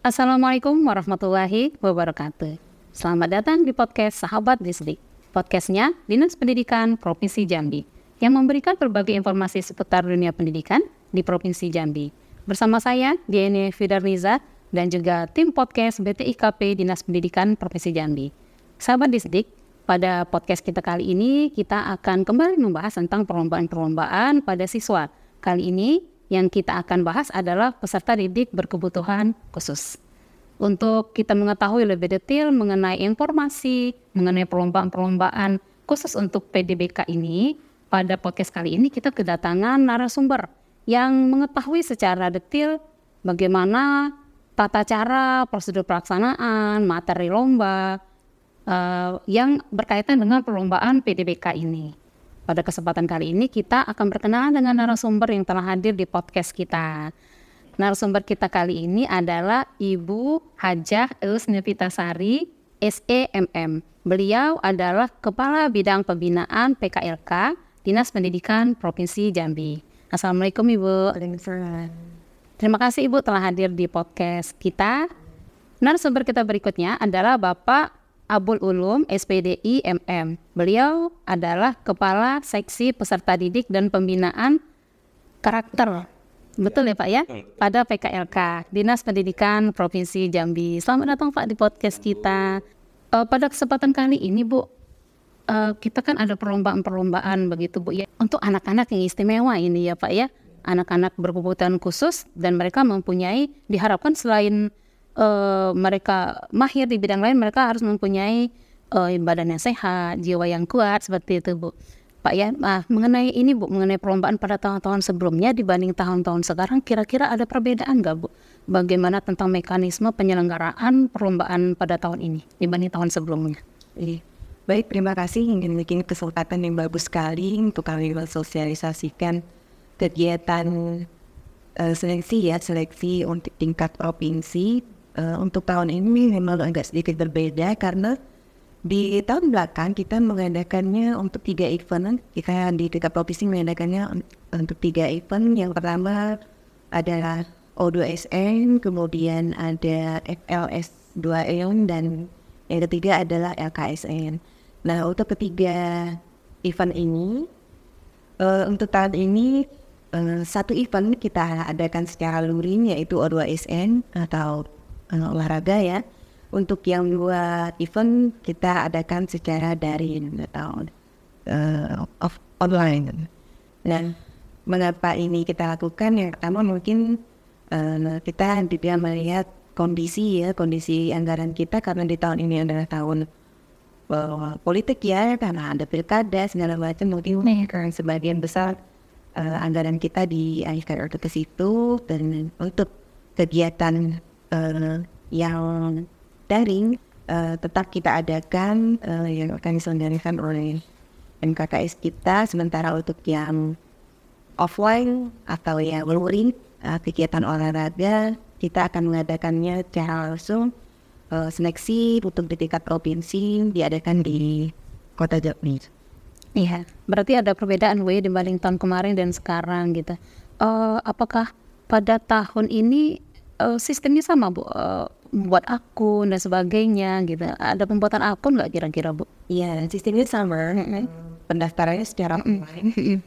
Assalamualaikum warahmatullahi wabarakatuh. Selamat datang di podcast Sahabat Disdik. Podcastnya Dinas Pendidikan Provinsi Jambi yang memberikan berbagai informasi seputar dunia pendidikan di Provinsi Jambi. Bersama saya, Diene Fidarniza, dan juga tim podcast BTIKP Dinas Pendidikan Provinsi Jambi. Sahabat Disdik, pada podcast kita kali ini kita akan kembali membahas tentang perlombaan-perlombaan pada siswa. Kali ini yang kita akan bahas adalah peserta didik berkebutuhan khusus. Untuk kita mengetahui lebih detail mengenai informasi, mengenai perlombaan-perlombaan khusus untuk PDBK ini, pada podcast kali ini kita kedatangan narasumber yang mengetahui secara detail bagaimana tata cara, prosedur pelaksanaan, materi lomba yang berkaitan dengan perlombaan PDBK ini. Pada kesempatan kali ini kita akan berkenalan dengan narasumber yang telah hadir di podcast kita. Narasumber kita kali ini adalah Ibu Hajah Eus Nevitasari, SEMM. Beliau adalah Kepala Bidang Pembinaan PKLK Dinas Pendidikan Provinsi Jambi. Assalamualaikum Ibu. Terima kasih Ibu telah hadir di podcast kita. Narasumber kita berikutnya adalah Bapak Abul Ulum, SPDI MM. Beliau adalah Kepala Seksi Peserta Didik dan Pembinaan Karakter. Betul ya Pak ya? Pada PKLK, Dinas Pendidikan Provinsi Jambi. Selamat datang Pak di podcast kita. Pada kesempatan kali ini Bu, kita kan ada perlombaan-perlombaan begitu Bu ya. Untuk anak-anak yang istimewa ini ya Pak ya. Anak-anak berkebutuhan khusus dan mereka mempunyai, diharapkan selain mereka mahir di bidang lain, mereka harus mempunyai badan yang sehat, jiwa yang kuat, seperti itu Bu. Pak ya, mengenai ini Bu, mengenai perlombaan pada tahun-tahun sebelumnya dibanding tahun-tahun sekarang, kira-kira ada perbedaan nggak Bu? Bagaimana tentang mekanisme penyelenggaraan perlombaan pada tahun ini dibanding tahun sebelumnya? Baik, terima kasih. Ingin bikin kesempatan yang bagus sekali untuk kami mensosialisasikan kegiatan seleksi untuk tingkat provinsi. Untuk tahun ini memang agak sedikit berbeda karena di tahun belakang kita mengadakannya untuk 3 event. Kita di tingkat provinsi mengadakannya untuk 3 event. Yang pertama adalah O2SN, kemudian ada FLS2M, dan yang ketiga adalah LKSN. Nah, untuk ketiga event ini, untuk tahun ini satu event kita adakan secara luring, yaitu O2SN atau olahraga ya. Untuk yang 2 event kita adakan secara daring atau online. Nah, mengapa ini kita lakukan? Yang pertama mungkin kita tidak melihat kondisi anggaran kita, karena di tahun ini adalah tahun politik ya, karena ada pilkada segala macam. Mungkin sebagian besar anggaran kita dialihkan ke situ, dan untuk kegiatan yang daring tetap kita adakan yang akan diselenggarakan oleh MKKS kita. Sementara untuk yang offline atau yang luring, kegiatan olahraga, kita akan mengadakannya secara langsung. Seleksi untuk di tingkat provinsi diadakan di Kota Jambi. Iya, berarti ada perbedaan Bu dibanding tahun kemarin dan sekarang gitu. Apakah pada tahun ini sistemnya sama Bu? Buat akun dan sebagainya gitu. Ada pembuatan akun nggak kira-kira Bu? Iya, sistemnya sama. Pendaftarannya secara online.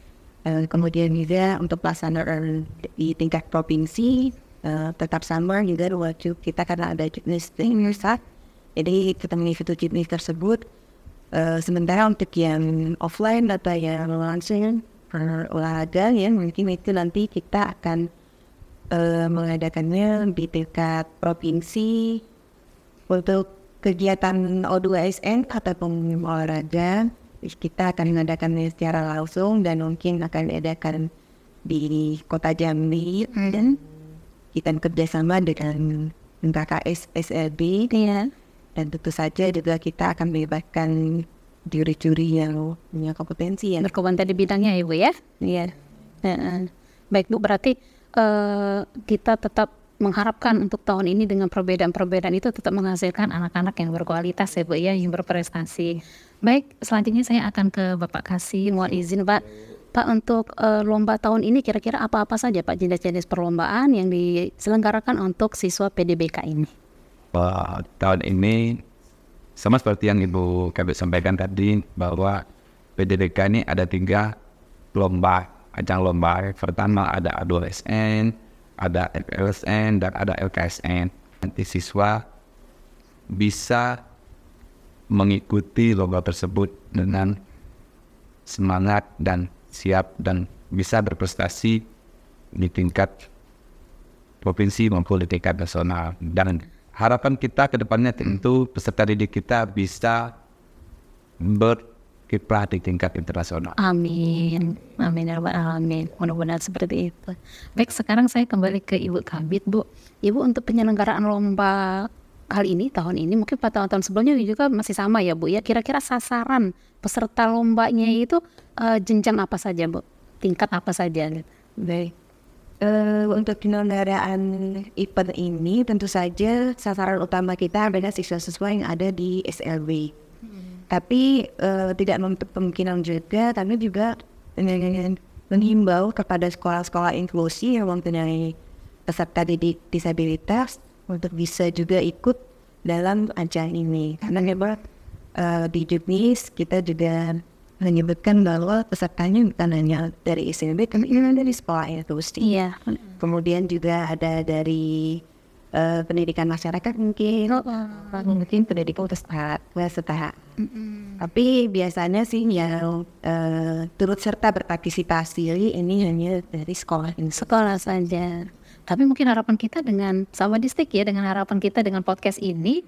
Kemudian juga untuk pelaksanaan di tingkat provinsi tetap sama juga wajib kita, karena ada jenis saat. Jadi kita mengikuti jenis tersebut. Sementara untuk yang offline atau yang langsung olahraga ya, mungkin itu nanti kita akan mengadakannya di tingkat provinsi. Untuk kegiatan O2SN ataupun olahraga, kita akan mengadakannya secara langsung dan mungkin akan diadakan di Kota Jambi, dan kita kerjasama dengan MKKS SLB. Dan tentu saja juga kita akan melibatkan juri-juri yang punya kompetensi ya, berkompeten di bidangnya ya Bu ya. Iya. Baik Bu, berarti kita tetap mengharapkan untuk tahun ini dengan perbedaan-perbedaan itu tetap menghasilkan anak-anak yang berkualitas ya Bu ya, yang berprestasi. Baik, selanjutnya saya akan ke Bapak Kasih. Mohon izin Pak, Pak, untuk lomba tahun ini kira-kira apa-apa saja Pak jenis-jenis perlombaan yang diselenggarakan untuk siswa PDBK ini? Tahun ini sama seperti yang Ibu Kabit sampaikan tadi, bahwa PDBK ini ada 3 lomba, ajang lomba. Pertama ada ADOSN, ada FLSN, dan ada LKSN. Nanti siswa bisa mengikuti lomba tersebut dengan semangat dan siap dan bisa berprestasi di tingkat provinsi maupun di tingkat nasional. Dan harapan kita ke depannya tentu peserta didik kita bisa berkiprah di tingkat internasional. Amin, amin ya rabbal alamin. Mudah-mudahan seperti itu. Baik, sekarang saya kembali ke Ibu Kabit, Bu. Ibu, untuk penyelenggaraan lomba kali ini, tahun ini, mungkin pada tahun-tahun sebelumnya juga masih sama ya Bu ya. Kira-kira sasaran peserta lombanya itu jenjang apa saja Bu? Tingkat apa saja? Baik. Untuk penyelenggaraan event ini tentu saja sasaran utama kita adalah siswa-siswa yang ada di SLB. Tapi tidak menutup kemungkinan juga kami juga menghimbau kepada sekolah-sekolah inklusi yang mempunyai peserta didik disabilitas untuk bisa juga ikut dalam ajang ini. Karena memang di Juknis kita juga menyebutkan bahwa pesertanya bukan hanya dari SLB, tapi dari sekolah inklusi. Iya. Kemudian juga ada dari pendidikan masyarakat mungkin pendidikan setara. Tapi biasanya sih yang turut serta berpartisipasi ini hanya dari sekolah ini. Sekolah saja. Tapi mungkin harapan kita dengan Sahabat Distrik ya, dengan harapan kita dengan podcast ini,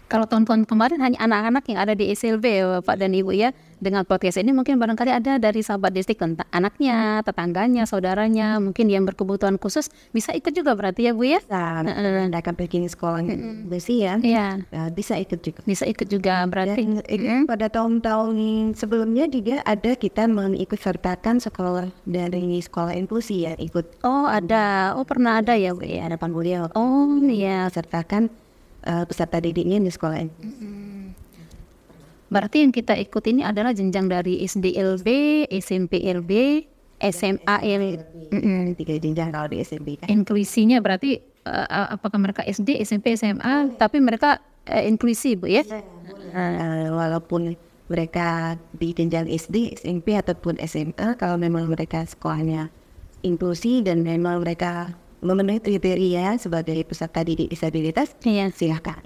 kalau tahun-tahun kemarin hanya anak-anak yang ada di SLB ya Bapak dan Ibu ya, dengan podcast ini mungkin barangkali ada dari Sahabat Distrik tentang anaknya, tetangganya, saudaranya, mungkin yang berkebutuhan khusus bisa ikut juga berarti ya Bu ya? Ada akan bikin sekolah besi ya, Iya. bisa ikut juga. Bisa ikut juga berarti. Dan pada tahun-tahun sebelumnya juga ada kita mengikut sertakan sekolah dari sekolah inklusi ya ikut. Oh ada, oh pernah ada ya Bu ya? Ada panggulnya. Oh iya. Sertakan peserta didiknya di sekolah ini. Berarti yang kita ikut ini adalah jenjang dari SDLB, SMPLB, SMAL. 3 jenjang kalau di SMP kan. Inklusinya berarti apakah mereka SD, SMP, SMA, tapi mereka inklusi Bu ya? Walaupun mereka di jenjang SD, SMP ataupun SMA, kalau memang mereka sekolahnya inklusi dan memang mereka memenuhi kriteria sebagai peserta didik disabilitas, Iya. silakan.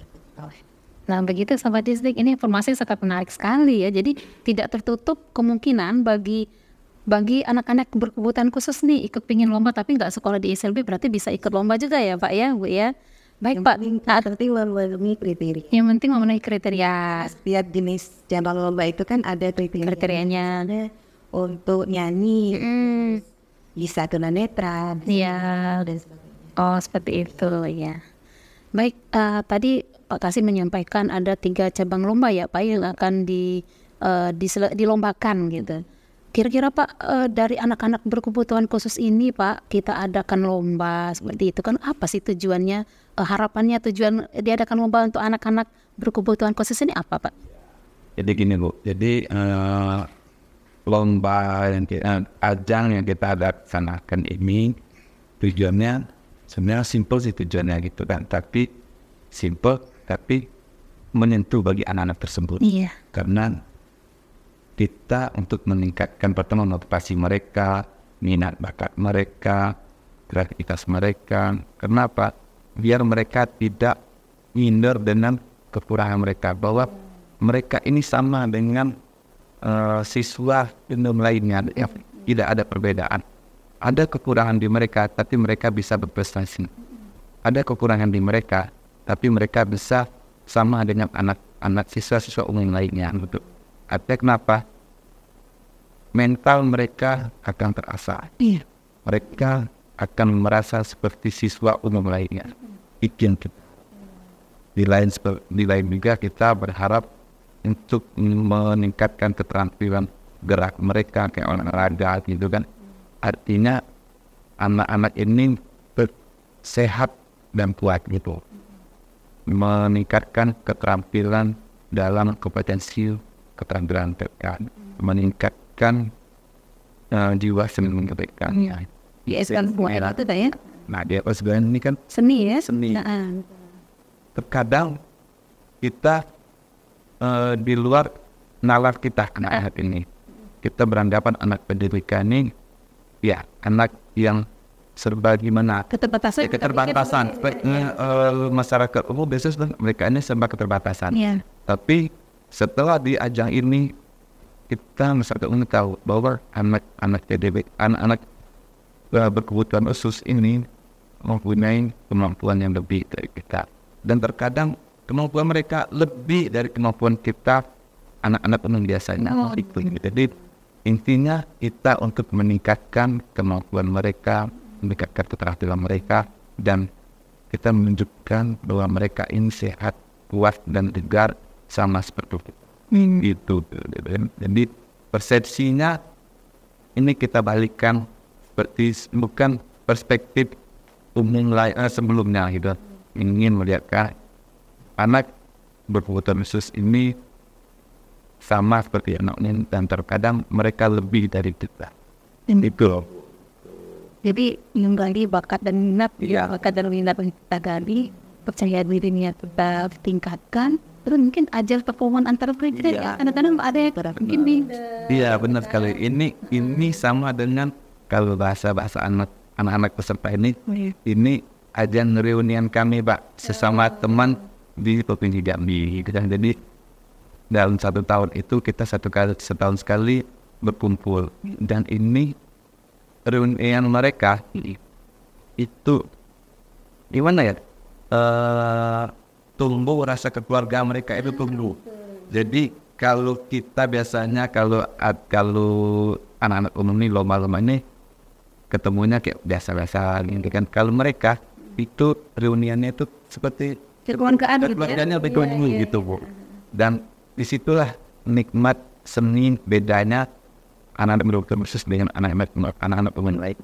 Nah begitu Sahabat Distrik, ini informasi sangat menarik sekali ya. Jadi tidak tertutup kemungkinan bagi anak-anak berkebutuhan khusus nih ikut pingin lomba tapi nggak sekolah di SLB, berarti bisa ikut lomba juga ya Pak ya Bu ya. Baik Pak, Nanti memenuhi kriteria. yang penting memenuhi kriteria. Setiap jenis cabang lomba itu kan ada Kriterianya. Ada untuk nyanyi, bisa tunanetra, Iya. dan sebagainya. Oh seperti itu ya. Baik, tadi Pak Kasim menyampaikan ada 3 cabang lomba ya Pak yang akan dilombakan gitu. Kira-kira Pak, dari anak-anak berkebutuhan khusus ini Pak, kita adakan lomba seperti itu kan, apa sih tujuannya, harapannya tujuan diadakan lomba untuk anak-anak berkebutuhan khusus ini apa Pak? Jadi gini Bu, jadi lomba yang ajang yang kita laksanakan ini tujuannya sebenarnya simple sih tujuannya gitu kan, tapi simple tapi menyentuh bagi anak-anak tersebut. Iya. Karena kita untuk meningkatkan pertama motivasi mereka, minat bakat mereka, kreativitas mereka. Kenapa? Biar mereka tidak minder dengan kekurangan mereka, bahwa mereka ini sama dengan siswa umum lainnya, tidak ada perbedaan. Ada kekurangan di mereka, tapi mereka bisa berprestasi. Ada kekurangan di mereka, tapi mereka bisa sama dengan anak-anak siswa-siswa umum lainnya. Artinya kenapa? Mental mereka akan terasa. Mereka akan merasa seperti siswa umum lainnya. Itu yang kita. Di lain juga kita berharap untuk meningkatkan keterampilan gerak mereka kayak olahraga gitu kan. Artinya anak-anak ini sehat dan kuat gitu. Meningkatkan keterampilan dalam kompetensi keterampilan mereka, meningkatkan jiwa seni mereka. Di SPN semua itu ya. Nah di SPN ini kan Seni ya. seni. Terkadang kita di luar nalar kita anak ini, kita beranggapan anak pendidikan ini ya anak yang serba gimana, Keterbatasan. masyarakat umum biasanya mereka ini serba keterbatasan. Iya. Tapi setelah di ajang ini kita masyarakat umum tahu bahwa anak PDB, anak-anak berkebutuhan khusus ini mempunyai kemampuan yang lebih dari kita, dan terkadang kemampuan mereka lebih dari kemampuan kita anak-anak umum biasanya. Jadi intinya kita untuk meningkatkan kemampuan mereka, meningkatkan keterampilan mereka, dan kita menunjukkan bahwa mereka ini sehat, kuat, dan tegar sama seperti kita. Itu. Jadi persepsinya ini kita balikkan seperti bukan perspektif umum lain sebelumnya gitu. Ingin melihat anak berkebutuhan khusus ini sama seperti anak ini, dan terkadang mereka lebih dari kita. Itu. Jadi menggali bakat dan minat, Iya. bakat dan minat yang kita gali, percaya dirinya kita tingkatkan, terus mungkin ajar performan antar mereka. Iya. Kadang-kadang ada yang mungkin di Iya benar sekali. Ini sama dengan kalau bahasa anak-anak peserta ini ajang reunian kami Pak, sesama teman di Provinsi Jambi. Jadi dalam 1 tahun itu kita setahun sekali berkumpul, dan ini reunian mereka itu gimana ya, tumbuh rasa keluargaan mereka itu tumbuh. Jadi kalau kita biasanya kalau anak-anak umum ini lomba-lomba ini ketemunya kayak biasa-biasa gitu kan, kalau mereka itu reuniannya itu seperti keluarganya lebih kuat gitu Bu. Dan disitulah nikmat seni bedanya anak-anak berkebutuhan khusus dengan anak-anak umum lain.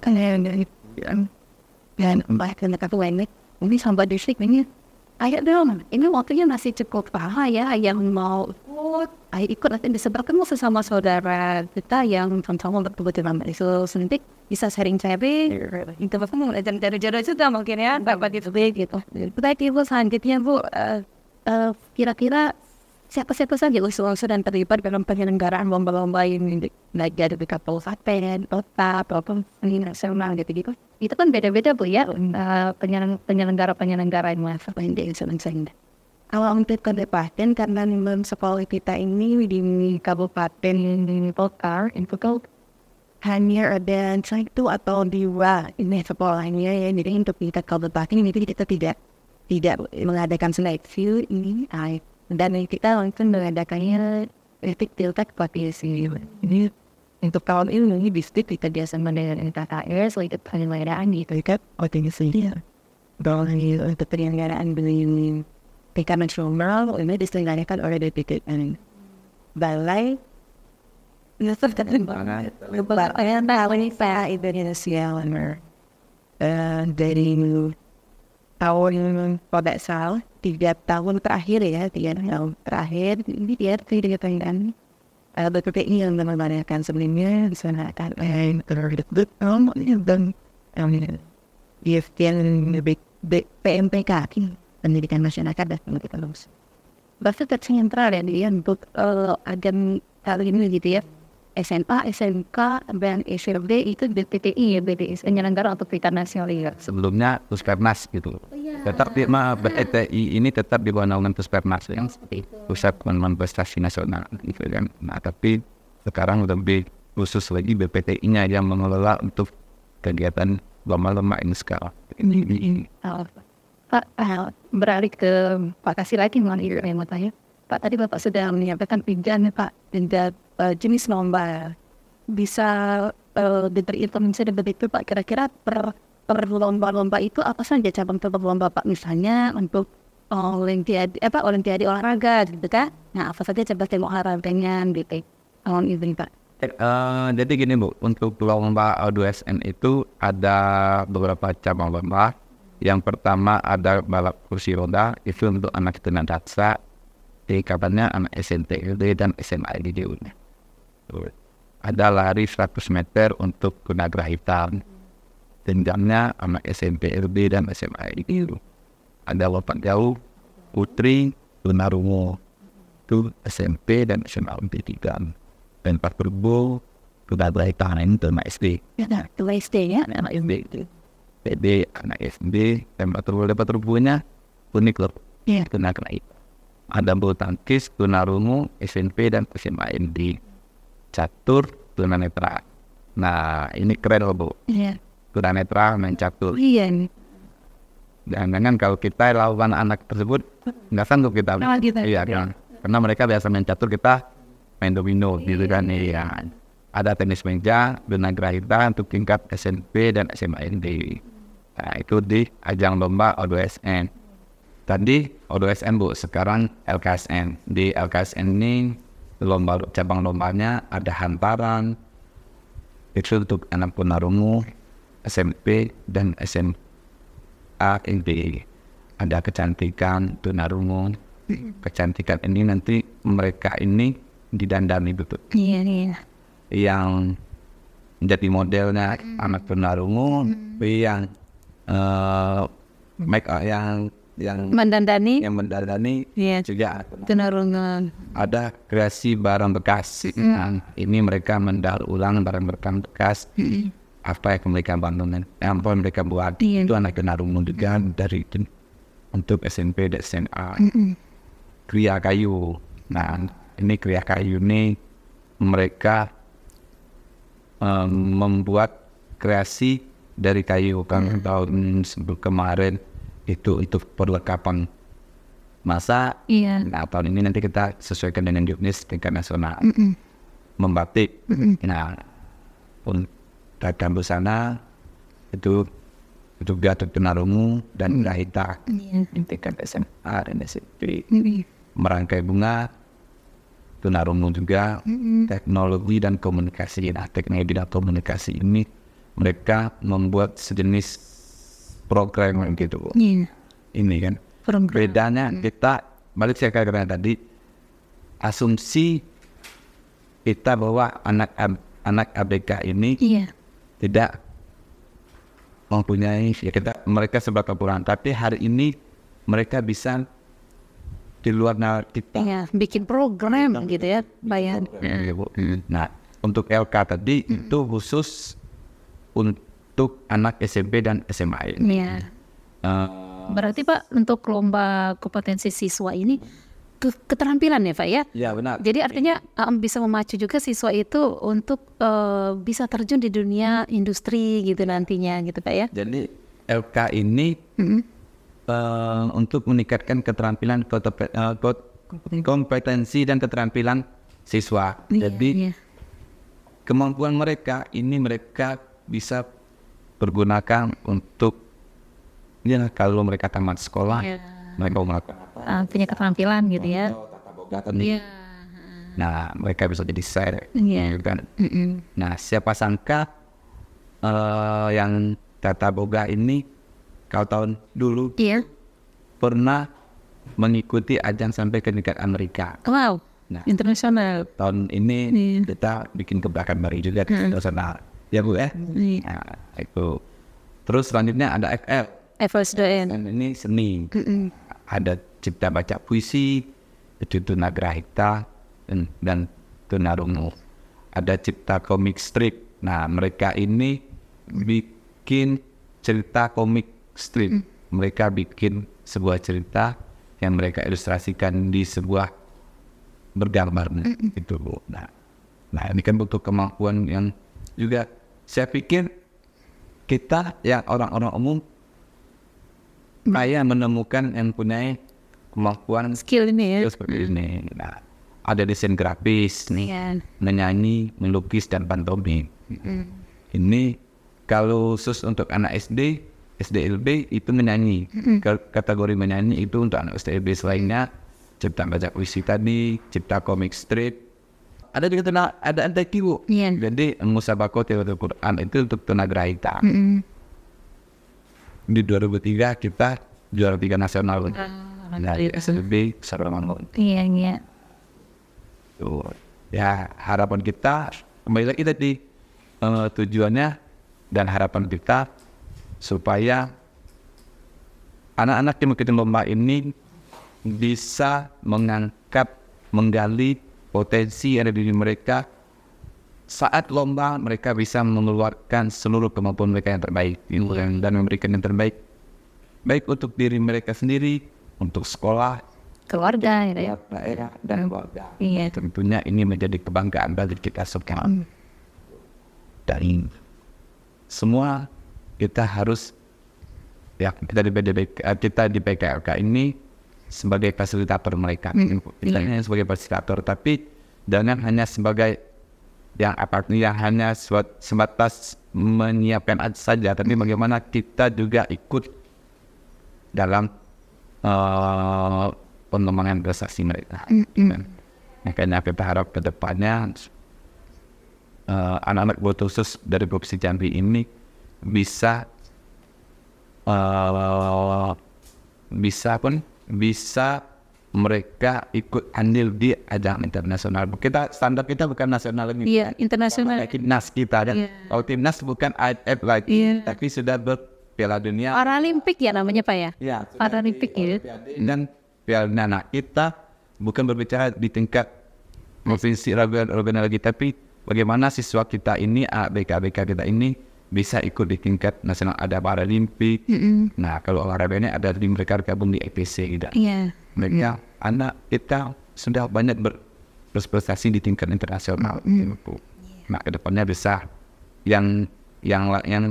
dan bahkan kata Wenek, ini sampai distrik ini, ayo dong, ini waktunya masih cukup lama ya, yang mau ikut nanti disebarkan sesama saudara kita yang sama-sama berkebutuhan itu sentik bisa sharing-sharing, itu bahkan dari jodoh juga mungkin ya, dapat itu gitu. Berarti Bu selanjutnya Bu, kira-kira siapa-siapa saja unsur-unsur dan terlibat dalam penyelenggaraan lomba-lomba ini, baik dari kabupaten, kota, provinsi, nasional gitu-gitu. Itu kan beda-beda Bu ya, penyelenggara-penyelenggara yang masuk di Indonesia. Kalau untuk kabupaten, karena memang sekolah kita ini di kabupaten kota, hanya ada 1 atau 2 ini sekolahnya ya. Jadi untuk tingkat kabupaten ini kita tidak mengadakan seleksi ini. Dan kita langsung mengadakannya tingkat provinsi. Ini untuk tahun ini distrik kita biasa mengadakan KKR, selektif penyelenggaraan di tingkat provinsi. Dan untuk penyelenggaraan begini tingkat nasional ini diselenggarakan oleh DPTN. Balai Indonesia dari tahun pada saat 3 tahun terakhir ya, 3 tahun terakhir ini dia tidak tahu BPPI yang mengadakan sebelumnya diselenggarakan dan PMPK pendidikan masyarakat dan pendidikan luas. Bahasa tersentral ya dia untuk agen kali ini gitu ya. SMA, SMK, dan SMP itu BPTI ya, BPTI penyelenggara untuk tingkat nasional ya. Sebelumnya Puspernas gitu. Tetap BPTI ini tetap di bawah naungan Puspernas yang Pusat Pengembangan Prestasi Nasional gitu kan. Nah tapi sekarang lebih khusus lagi BPTI-nya yang mengelola untuk kegiatan lomba-lomba ini sekarang. Pak, beralih ke Pak Kasih lagi mengenai yang mau tanya. Pak, tadi Bapak sudah menyampaikan pinjaman Pak, dan jenis lomba bisa diinformasi dan begitu Pak. Kira-kira per lomba-lomba itu apa saja cabang-cabang lomba Pak, misalnya untuk olimpiade olahraga gitu kan? Nah apa saja cabang olahraganya gitu tahun ini Pak? Jadi gini Bu, untuk lomba A2SN itu ada beberapa cabang lomba. Yang pertama ada balap kursi roda, itu untuk anak tunadaksa, tingkatannya anak SNTLD dan SMA di DU. ada lari 100 meter untuk tunagrahita. Jenjangnya anak SMP, LB, dan SMA itu. Ada lompat jauh putri tunarungu itu SMP dan SMA pendidikan. Dan Pak Turbo tunagrahita itu anak SD. Anak SD ya. Anak SD itu. PD anak SD dan Pak Turbonya unik loh. Iya. Tunagrahita. Ada bulu tangkis, tunarungu, SMP dan SMA ND. Catur, tunanetra. Nah ini keren loh Bu. Iya. Tunanetra main catur. Iya. Jangan kalau kita lawan anak tersebut nggak sanggup kita. Lawan kita. Iya kan. Karena mereka biasa main catur, kita main domino gitu kan. Iya. Ada tenis meja, tunagrahita untuk tingkat SMP dan SMA ND. Nah itu di ajang lomba O2SN. Tadi O2SN Bu, sekarang LKSN. Di LKSN ini lomba cabang lombanya ada hantaran. Itu untuk anak tunarungu, SMP dan SMA ND. Ada kecantikan tunarungu. Kecantikan ini nanti mereka ini didandani betul. Iya, iya. Yang menjadi modelnya anak tunarungu, yang make up yang Mendandani. mendandani Iya. juga Tunarungu. ada kreasi barang bekas. Nah, ini mereka mendaur ulang barang bekas apa yang mereka bangun, apa yang mereka buat. Iya. Itu anak tunarungu juga dari itu untuk SMP dan SMA. Kriya kayu. Nah ini kriya kayu ini mereka membuat kreasi dari kayu. Kan tahun kemarin itu perlengkapan masa. Iya. Nah tahun ini nanti kita sesuaikan dengan UNES tingkat nasional. Membatik. Nah datang busana itu juga tunarungu dan grahita. Iya. Tingkat SMA dan SMP. Merangkai bunga tunarungu juga. Teknologi dan komunikasi. Nah teknologi dan komunikasi ini mereka membuat sejenis program gitu. Iya. Ini kan Program. bedanya kita balik saya katakan tadi, asumsi kita bahwa anak ABK ini Iya. tidak mempunyai mereka sebagai kekurangan, tapi hari ini mereka bisa di luar kita. Iya, bikin program gitu ya, bayar. Nah untuk LK tadi itu khusus untuk anak SMP dan SMA ini. Iya. Berarti Pak untuk lomba kompetensi siswa ini keterampilan ya Pak ya? Ya benar. Jadi artinya bisa memacu juga siswa itu untuk bisa terjun di dunia industri gitu nantinya gitu Pak ya? Jadi LK ini untuk meningkatkan keterampilan kompetensi dan keterampilan siswa. Jadi kemampuan mereka ini mereka bisa pergunakan untuk kalau mereka tamat sekolah, mereka melakukan punya keterampilan gitu ya. Iya. Nah mereka bisa jadi share. Iya. Kan? Nah siapa sangka yang tata boga ini kalau tahun dulu pernah mengikuti ajang sampai ke tingkat Amerika. Wow. Nah, internasional. Tahun ini kita bikin kebelakang baru juga internasional. Ya Bu ya. Nah, itu. Terus selanjutnya ada FL. FSDN. Dan ini seni. Ada cipta baca puisi, itu tunagrahita dan tunarungu. Ada cipta komik strip. Nah mereka ini bikin cerita komik strip. Mereka bikin sebuah cerita yang mereka ilustrasikan di sebuah bergambar itu Bu. Nah ini kan butuh kemampuan yang juga saya pikir kita yang orang-orang umum kayak menemukan yang punya kemampuan skill ini ya. Seperti ini. Nah, ada desain grafis nih, menyanyi, melukis dan pantomim. Ini kalau khusus untuk anak SD, SDLB itu menyanyi. Kategori menyanyi itu untuk anak SDLB selainnya cipta baca puisi tadi, cipta komik strip. Ada juga ada NTQ Bu. Jadi musabaqah tilawatul Quran itu untuk tunagrahita. Di 2003 kita juara 3 nasional. Nah, SLB Saramangun. Iya. Ya harapan kita kembali lagi tadi tujuannya dan harapan kita supaya anak-anak yang mengikuti lomba ini bisa menggali potensi yang ada di diri mereka. Saat lomba mereka bisa mengeluarkan seluruh kemampuan mereka yang terbaik dan memberikan yang terbaik, baik untuk diri mereka sendiri, untuk sekolah, keluarga ya. daerah dan keluarga. Iya. Tentunya ini menjadi kebanggaan bagi kita semua. Dan semua kita harus kita di PKLK ini sebagai fasilitator mereka. Kita hanya sebagai fasilitator, tapi jangan hanya sebagai yang hanya sebatas menyiapkan saja, tapi bagaimana kita juga ikut dalam pengembangan prestasi mereka. Makanya kita harap ke depannya anak-anak khusus dari Provinsi Jambi ini bisa mereka ikut andil di ajang internasional. Standar kita bukan nasional lagi. Iya, internasional. Timnas kita kan. Kalau timnas bukan IF lagi, tapi sudah Piala Dunia. Paralimpik ya namanya Pak ya? Iya. Paralimpik ya. Dan Piala Dunia kita bukan berbicara di tingkat provinsi regional lagi, tapi bagaimana siswa kita ini, ABK kita ini bisa ikut di tingkat nasional, ada Paralimpik. Nah, kalau olahraganya ada di mereka gabung di EPC gitu. Iya. Mereka anak kita sudah banyak berprestasi di tingkat internasional. Nah, kedepannya bisa yang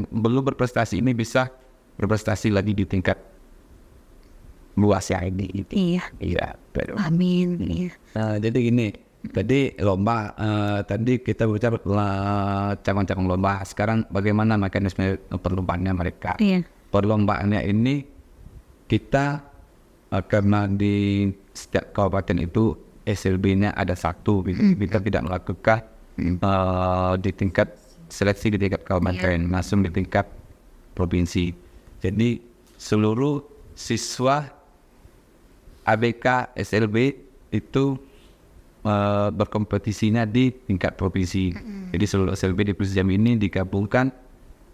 belum berprestasi ini bisa berprestasi lagi di tingkat luas ya ini. Iya. Amin. Iya. Nah, jadi gini. Tadi lomba, tadi kita bicara cabang-cabang lomba. Sekarang bagaimana mekanisme perlombaannya mereka? Iya. Perlombaannya ini kita karena di setiap kabupaten itu SLB-nya ada satu, kita tidak melakukan di tingkat seleksi di tingkat kabupaten, langsung di tingkat provinsi. Jadi seluruh siswa ABK SLB itu berkompetisinya di tingkat provinsi. Jadi seluruh SLB di Provinsi Jambi ini digabungkan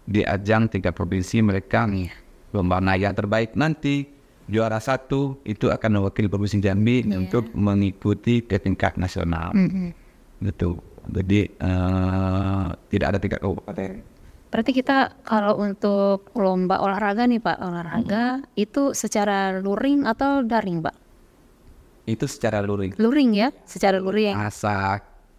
di ajang tingkat provinsi mereka lomba. Nah, yang terbaik nanti juara satu itu akan mewakili Provinsi Jambi untuk mengikuti ke tingkat nasional. Gitu. Jadi tidak ada tingkat kabupaten. Berarti kita kalau untuk lomba olahraga nih Pak, olahraga itu secara luring atau daring Pak? Itu secara luring. Luring ya, secara luring.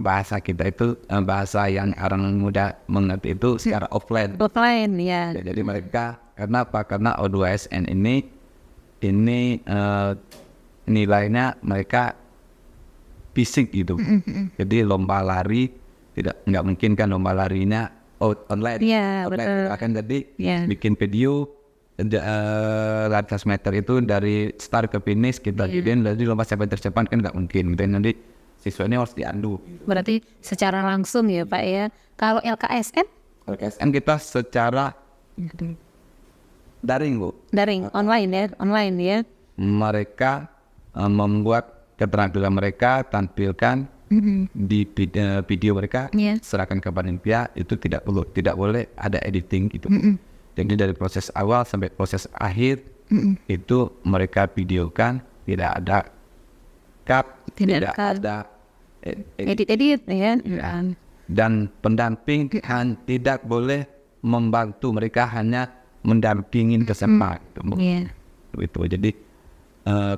Bahasa kita itu bahasa yang orang muda mengerti itu secara offline. Offline ya. Jadi mereka kenapa? Karena O2SN ini nilainya mereka fisik gitu. Jadi lomba lari nggak mungkin kan lomba larinya online. Iya, betul. Akan jadi bikin video 100 meter itu dari start ke finish kita jadiin, jadi lomba siapa tercepat kan nggak mungkin. Dan nanti siswa ini harus diandu. Berarti secara langsung ya Pak ya. Kalau LKSN? LKSN kita secara daring Bu. Daring, online ya. Mereka membuat keterampilan mereka, tampilkan di video mereka, serahkan ke panitia. Itu tidak boleh ada editing gitu. Jadi dari proses awal sampai proses akhir itu mereka videokan, tidak ada cut, tidak ada edit ya. Dan pendamping tidak boleh membantu, mereka hanya mendampingin kesempat. Itu. Jadi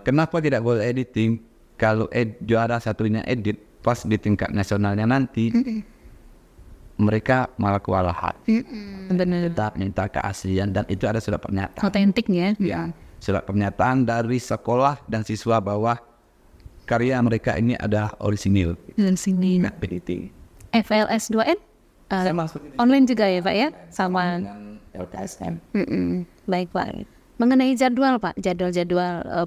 kenapa tidak boleh editing? Kalau juara satunya edit, pas di tingkat nasionalnya nanti mereka malah kewalahan. Benar. Minta keaslian, dan itu ada surat pernyataan. Otentik ya. Surat pernyataan dari sekolah dan siswa bahwa karya mereka ini adalah orisinil. Orisinil. FLS 2N? Online juga ya Pak ya? Sama LKSN. Baik Pak. Mengenai jadwal Pak, jadwal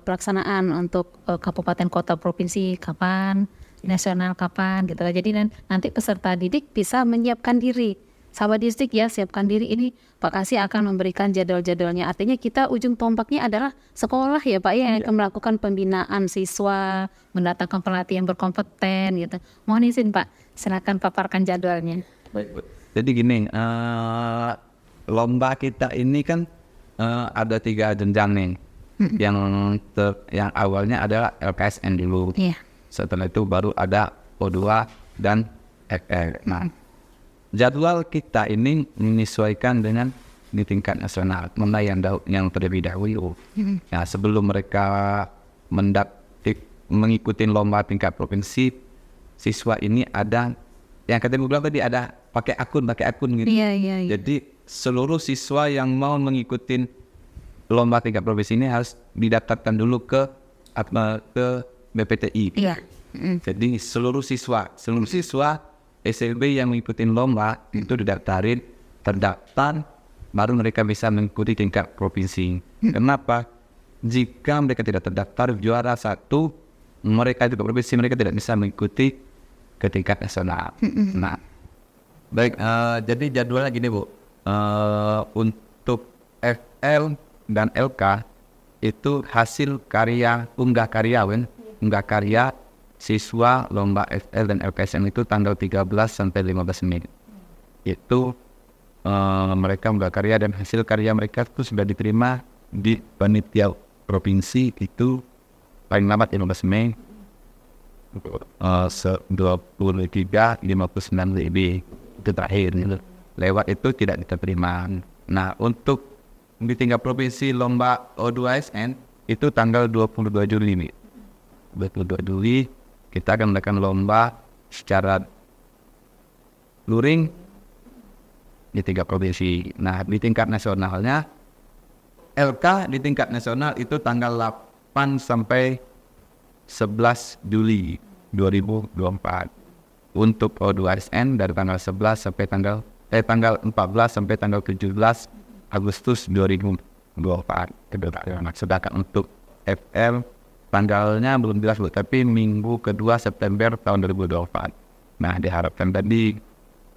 pelaksanaan untuk kabupaten kota provinsi kapan, nasional kapan gitu. Jadi nanti peserta didik bisa menyiapkan diri. Sahabat distrik ya, siapkan diri. Ini Pak Kasih akan memberikan jadwal-jadwalnya. Artinya kita ujung tombaknya adalah sekolah ya Pak ya, yang akan melakukan pembinaan siswa, mendatangkan pelatih yang berkompeten gitu. Mohon izin Pak, Silakan paparkan jadwalnya. Baik. Jadi gini, lomba kita ini kan ada 3 jenjang nih. Yang awalnya adalah LKSN dulu. Iya. Setelah itu baru ada O2 dan FL. Nah, jadwal kita ini menyesuaikan dengan di tingkat nasional, mana yang terlebih dahulu. Ya, sebelum mereka mengikuti lomba tingkat provinsi, siswa ini ada yang kata bilang tadi ada pakai akun gitu. Iya. Jadi seluruh siswa yang mau mengikuti lomba tingkat provinsi ini harus didaftarkan dulu ke BPTI. Iya. Jadi seluruh siswa SLB yang mengikuti lomba itu didaftarin, terdaftar, baru mereka bisa mengikuti tingkat provinsi. Kenapa? Jika mereka tidak terdaftar juara 1, mereka di provinsi mereka tidak bisa mengikuti ke tingkat nasional. Nah, baik, jadi jadwalnya gini Bu, untuk FL dan LK itu hasil unggah karya siswa lomba FL dan LKSN itu tanggal 13 sampai 15 Mei. Itu mereka unggah karya dan hasil karya mereka itu sudah diterima di panitia provinsi itu paling lambat 15 Mei 23.59 lebih itu terakhir gitu. Lewat itu tidak diterima. Nah, untuk di tingkat provinsi lomba O2SN itu tanggal 22 Juli. 22 Juli kita akan melakukan lomba secara luring di tingkat provinsi. Nah, di tingkat nasionalnya LK di tingkat nasional itu tanggal 8 sampai 11 Juli 2024. Untuk O2SN dari tanggal 11 sampai tanggal 14 sampai tanggal 17 Agustus 2024. Sedangkan untuk FL tanggalnya belum jelas Bu, tapi minggu kedua September tahun 2024. Nah, diharapkan tadi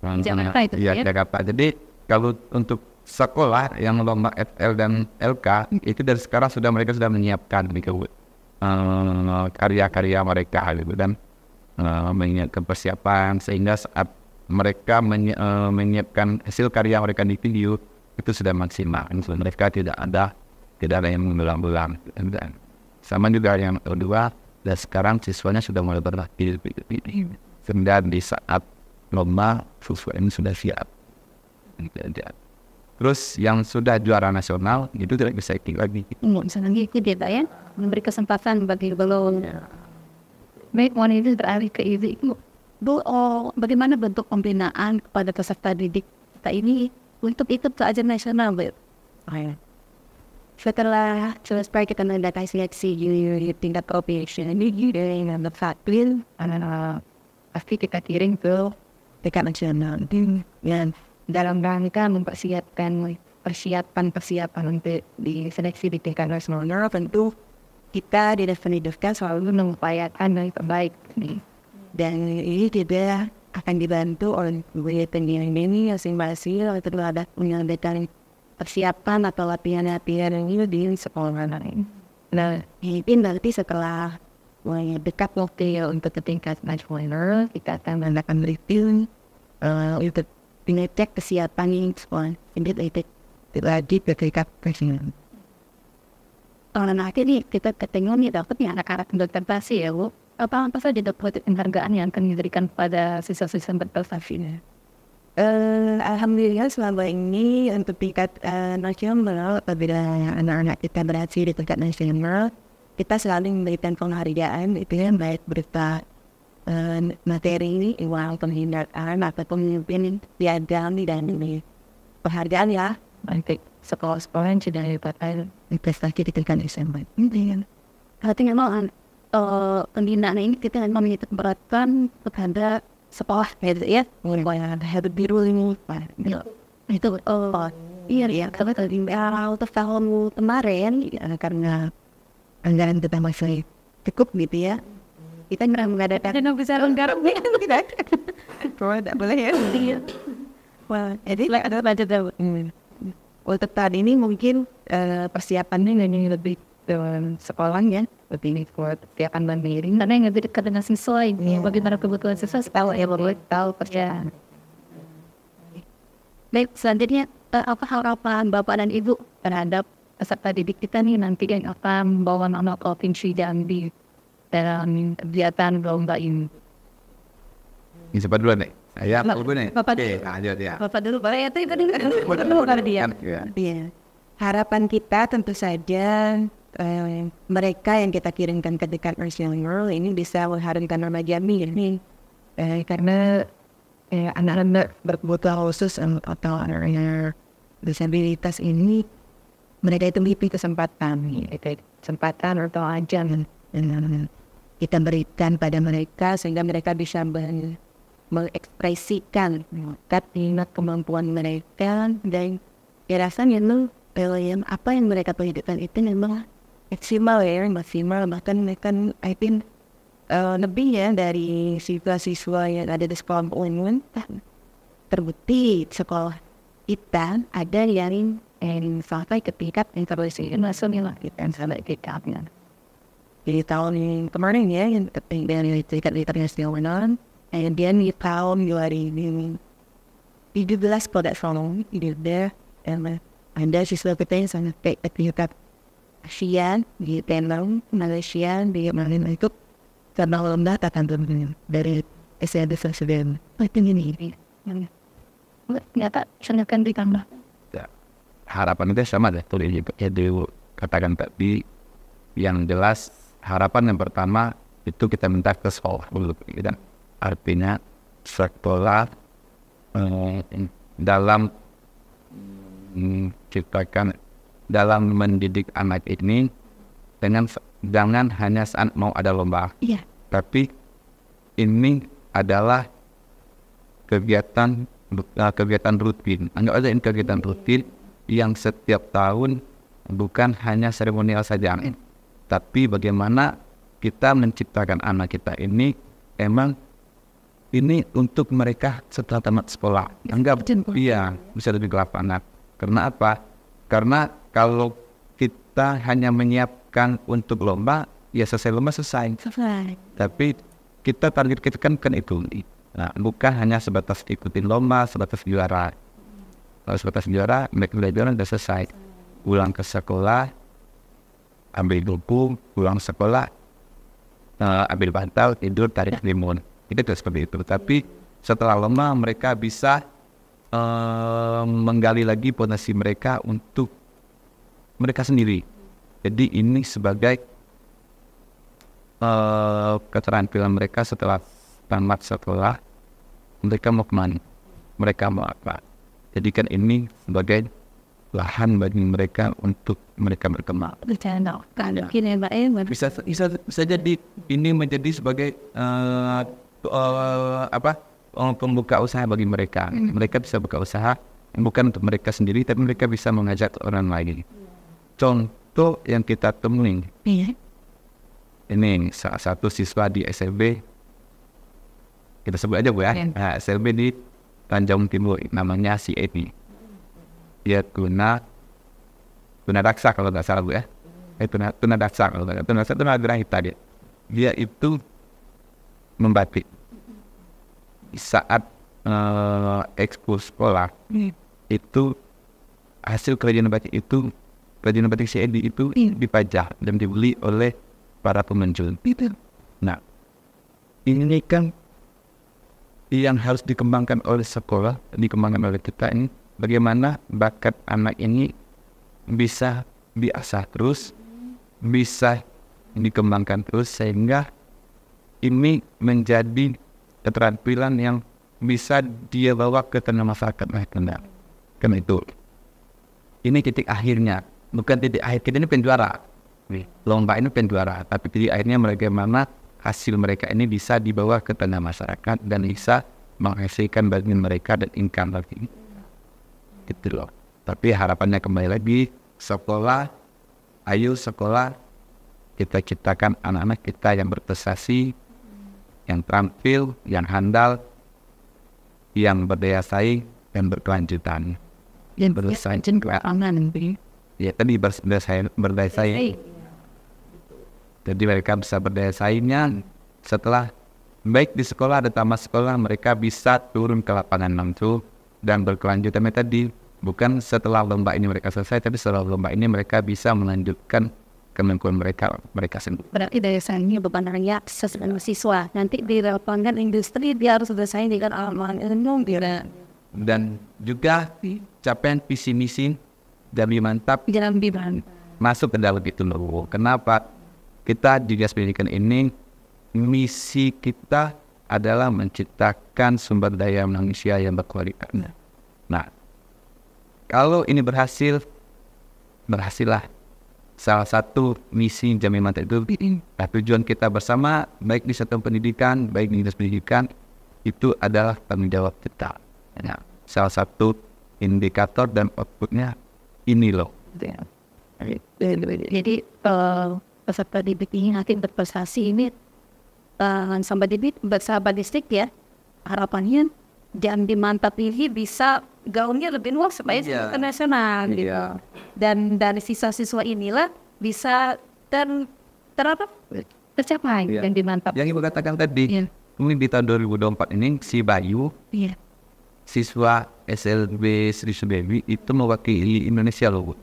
Jakarta itu ya, Jakarta. Jadi kalau untuk sekolah yang lomba FL dan LK itu dari sekarang mereka sudah menyiapkan karya-karya mereka gitu, dan menyiapkan persiapan sehingga saat mereka menyiapkan hasil karya mereka di video itu sudah maksimal. Mereka tidak ada yang mengulang-ulang. Sama juga yang kedua, dan sekarang siswanya sudah mulai berlatih. Dan di saat lomba siswa ini sudah siap. Terus yang sudah juara nasional itu tidak bisa ikut lagi. Misalnya gitu dia Pak ya, memberi kesempatan bagi belum. Baik, mohon ini beralih ke Ibu. Bu, bagaimana bentuk pembinaan kepada peserta didik kita ini untuk ikut ke ajang nasional, Bu? Setelah selesai kita mendatangi seleksi di tingkat provinsi ini dengan fakir, pasti kita kirim ke tingkat nasional. Dan dalam rangka mempersiapkan persiapan untuk di seleksi di tingkat nasional, tentu kita di pendidikan selalu mengupayakan yang terbaik. Dan ini tidak akan dibantu oleh pendidikan ini masing-masing atau ada mengadakan persiapan atau latihan-latihan ini di sekolah lain. Nah, ini nanti setelah dekat waktu untuk ke tingkat nasional, kita akan mengadakan review untuk mengecek kesiapan ini sekolah. Ini lagi ke tingkat nasional. Nanti nih kita ketemu nih dapetnya anak-anak berprestasi ya Bu. Apa saja dapat penghargaan yang akan diberikan pada siswa-siswa berprestasi? Alhamdulillah selama ini untuk tingkat nasional, apabila anak-anak kita berhasil di tingkat nasional, kita selalu memberikan penghargaan itu yang baik berupa materi, uang penghinaan ataupun memimpin piagam dan ini penghargaan ya. Baik, sekolah-sekolah yang sudah dapatkan prestasi di tingkat nasional. Artinya memang pembinaan ini kita memang menitikberatkan kepada sekolah gitu ya, mulai ada biru ini, itu iya karena tadi tahun kemarin karena anggaran kita masih cukup gitu ya, kita mengadakan bisa anggaran tidak, tidak boleh ya. Wah, jadi ada budget untuk tahun ini mungkin persiapannya lebih sekolahnya seperti ini buat dia akan mandiri karena yang lebih dekat dengan siswa ini bagaimana kebutuhan siswa tahu ya boleh tahu percaya. Baik, selanjutnya apa harapan Bapak dan Ibu terhadap peserta didik kita nih nanti yang akan membawa nama Provinsi Jambi dalam kegiatan lomba ini? Ini siapa dulu nih? Saya apa dulu nih? Bapak Oke, dulu. lanjut ya. Bapak dulu, Bapak ya tadi dia. Iya. Harapan kita tentu saja mereka yang kita kirimkan ke dekat Nursing World ini bisa mengharumkan nama Jambi ini. Karena anak-anak berkebutuhan khusus atau anak disabilitas ini mereka itu memiliki kesempatan atau ajan yang kita berikan pada mereka sehingga mereka bisa mengekspresikan minat kemampuan mereka dan rasanya apa yang mereka tunjukkan itu memang maksimal bahkan mereka I think lebih ya dari siswa-siswa yang ada di sekolah umum. Terbukti sekolah kita ada yang sampai ke tingkat internasional kita sampai ke tingkatnya. Jadi tahun kemarin ya yang dari tingkat internasional, kemudian di tahun 2017 pada tahun itu ada siswa kita yang sangat ke tingkat Asia di Penang, Malaysia, di mana itu karena lomba tatan dari SMP Presiden. Itu ini. Ternyata sangatkan ditambah. Harapan itu sama deh, tuh yang dikatakan tadi. Yang jelas harapan yang pertama itu kita minta ke sekolah dulu, gitu. Artinya sekolah dalam ciptakan dalam mendidik anak ini dengan jangan hanya saat mau ada lomba, tapi ini adalah kegiatan rutin. Anggap aja ini kegiatan rutin yang setiap tahun bukan hanya seremonial saja, tapi bagaimana kita menciptakan anak kita ini emang ini untuk mereka setelah tamat sekolah. Anggap bisa lebih ke lapangan. Karena apa? Karena kalau kita hanya menyiapkan untuk lomba, ya selesai lomba selesai. Tapi kita target kita kan itu. Nah, bukan hanya sebatas ikutin lomba, sebatas juara. Kalau sebatas juara, mereka belajar sudah selesai. Pulang ke sekolah, ambil buku, pulang sekolah, ambil bantal, tidur, tarik limun. Itu seperti itu. Tapi setelah lomba, mereka bisa menggali lagi potensi mereka untuk mereka sendiri. Jadi ini sebagai keterampilan mereka setelah tamat sekolah, mereka mau kemana, mereka mau apa. Jadikan ini sebagai lahan bagi mereka untuk mereka berkembang. Bisa jadi ini menjadi sebagai pembuka usaha bagi mereka. Mereka bisa buka usaha bukan untuk mereka sendiri, tapi mereka bisa mengajak orang lain. Contoh yang kita temui, ini salah satu siswa di SLB, kita sebut aja Bu ya, SLB di Tanjung Timur, namanya si Edi. Dia tunadaksa kalau nggak salah Bu ya, tunadaksa kalau nggak salah, tunadaksa dia. Dia itu membatik. Saat ekskul sekolah itu hasil kerajinan batik si Edi itu dipajak dan dibeli oleh para pengunjung. Nah, ini kan yang harus dikembangkan oleh sekolah, dikembangkan oleh kita ini, bagaimana bakat anak ini bisa diasah terus, bisa dikembangkan terus, sehingga ini menjadi keterampilan yang bisa dia bawa ke tengah masyarakat. Karena itu, ini titik akhirnya, bukan titik akhir, kita ini penjuara. Lomba ini penjuara, tapi titik akhirnya bagaimana hasil mereka ini bisa dibawa ke tengah masyarakat dan bisa menghasilkan bagi mereka dan income lagi. Gitu loh. Tapi harapannya kembali lagi, sekolah, ayo sekolah, kita ciptakan anak-anak kita yang berprestasi, yang terampil, yang handal, yang berdaya saing dan berkelanjutan. Berdaya saing. Ya tadi berdaya saing. Jadi mereka bisa berdaya saingnya setelah baik di sekolah ada tamat sekolah, mereka bisa turun ke lapangan langsung dan berkelanjutan tadi. Bukan setelah lomba ini mereka selesai, tapi setelah lomba ini mereka bisa melanjutkan kemampuan mereka sendiri. Berarti dari saingnya beban hanya sesuai siswa. Nanti di lapangan industri dia harus bersaing dengan alam ilmu dia. Dan juga capaian visi misi Jambi Mantap Jangan bimbang. masuk ke dalam itu loh. Kenapa? Kita di Dinas Pendidikan ini misi kita adalah menciptakan sumber daya manusia yang berkualitas. Nah, kalau ini berhasillah. Salah satu misi Jambi Mantap itu, tujuan kita bersama, baik di satuan pendidikan, baik di Dinas Pendidikan, itu adalah tanggung jawab kita. Nah, salah satu indikator dan outputnya ini loh. Jadi peserta didik ini nanti berprestasi ini sampai didik bersahabat distrik ya. Harapannya Jambi Mantap ini bisa gaungnya lebih luas supaya internasional gitu. Dan dari siswa-siswa inilah bisa tercapai Jambi Mantap. Yang Ibu katakan tadi, ini di tahun 2024 ini si Bayu, siswa SLB Sri Sudewi itu mewakili Indonesia loh, Bu.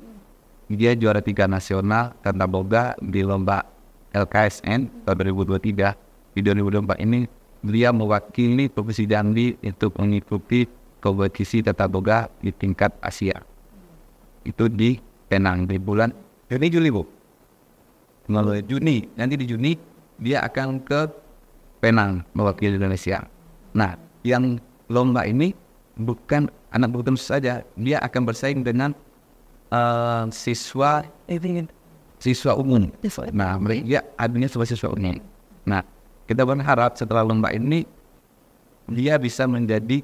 Dia juara 3 nasional Tata Boga di lomba LKSN tahun 2023. Di 2024 ini dia mewakili Provinsi Jambi untuk mengikuti kompetisi Tata Boga di tingkat Asia. Itu di Penang di bulan Juli, Bu. Lalu Juni, nanti di Juni dia akan ke Penang mewakili Indonesia. Nah, yang lomba ini bukan anak beruntung saja, dia akan bersaing dengan siswa umum. Nah, mereka adanya siswa umum. Nah, kita berharap setelah lomba ini dia bisa menjadi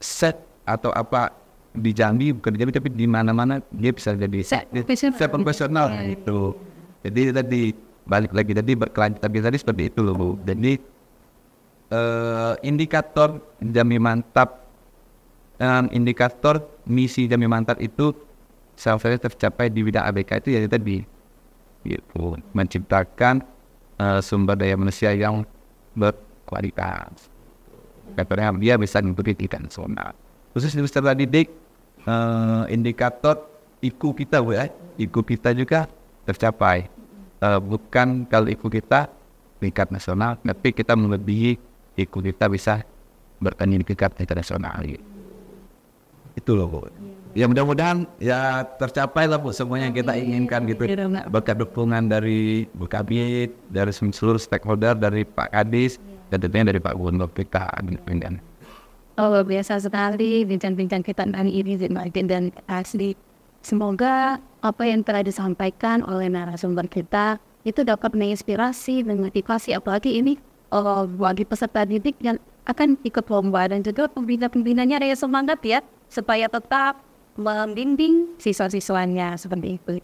set atau apa di Jambi, bukan di Jambi tapi di mana-mana dia bisa jadi set profesional gitu. Jadi tadi balik lagi tadi berkelanjutan tadi seperti itu loh, Bu. Jadi indikator Jambi Mantap, indikator misi Jambi Mantap itu salah satu tercapai di bidang ABK itu ya tadi gitu, menciptakan sumber daya manusia yang berkualitas. Katanya dia bisa mengikuti tingkat nasional. Khusus di peserta didik, indikator IQ kita, Bu, ya. IQ kita juga tercapai. Bukan kalau IQ kita tingkat nasional, tapi kita melebihi IQ kita bisa bertanding di tingkat internasional. Itu loh, Bu. Ya mudah-mudahan ya tercapai lah, Bu, semuanya yang kita inginkan gitu. Berkat dukungan dari Bu Kabit, dari seluruh stakeholder, dari Pak Kadis, dan tentunya dari Pak Gubernur kita. Oh, biasa sekali bincang-bincang kita hari ini dan asli. Semoga apa yang telah disampaikan oleh narasumber kita itu dapat menginspirasi dan motivasi, apalagi ini bagi peserta didik yang akan ikut lomba dan juga pembina-pembinanya ada semangat ya supaya tetap membimbing siswa-siswanya seperti itu.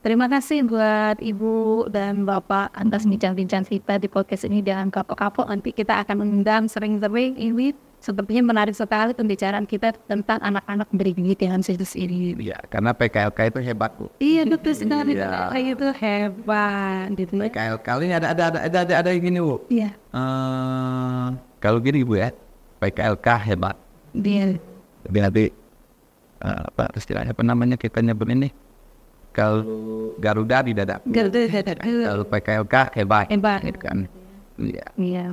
Terima kasih buat Ibu dan Bapak atas bincang-bincang kita di podcast ini. Jangan kapok-kapok, nanti kita akan mengundang sering-sering ini. Sepertinya menarik sekali pembicaraan kita tentang anak-anak berdidik dengan situs ini. Iya, karena PKLK itu hebat, Bu. Iya, betul sekali. PKLK itu hebat. Gitu. PKLK ini ada yang gini, Bu. Iya. Kalau gini, Bu, ya, PKLK hebat. Iya. Tapi nanti apa istilahnya, apa namanya kita nyebut ini? Kalau Garuda di dada. Kalau PKLK hebat. Gitu kan. Iya. Iya.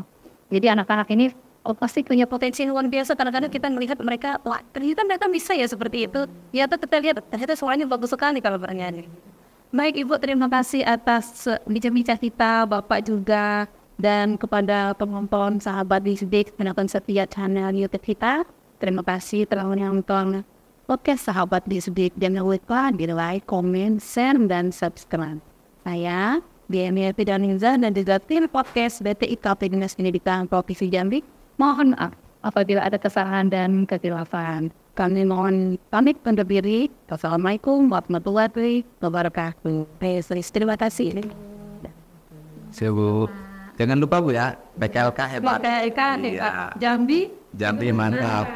Jadi anak-anak ini pasti punya potensi yang luar biasa. Kadang-kadang kita melihat mereka, wah ternyata mereka bisa ya seperti itu. Ya kita lihat ternyata suaranya bagus sekali kalau bernyanyi. Baik Ibu, terima kasih atas bincang-bincang kita, Bapak juga, dan kepada penonton sahabat didik menonton setiap channel YouTube kita. Terima kasih telah menonton podcast Sahabat Didik. Jangan lupa di like, comment, share, dan subscribe. Saya Diana Fidaninza dan juga tim podcast BTIKP Dinas Pendidikan Provinsi Jambi. Mohon maaf apabila ada kesalahan dan kekeliruan. Kami mohon pamit undur diri. Wassalamualaikum warahmatullahi wabarakatuh. Terima kasih. Bu. Jangan lupa, Bu, ya, PKLK hebat. PKLK hebat. Jambi mantap.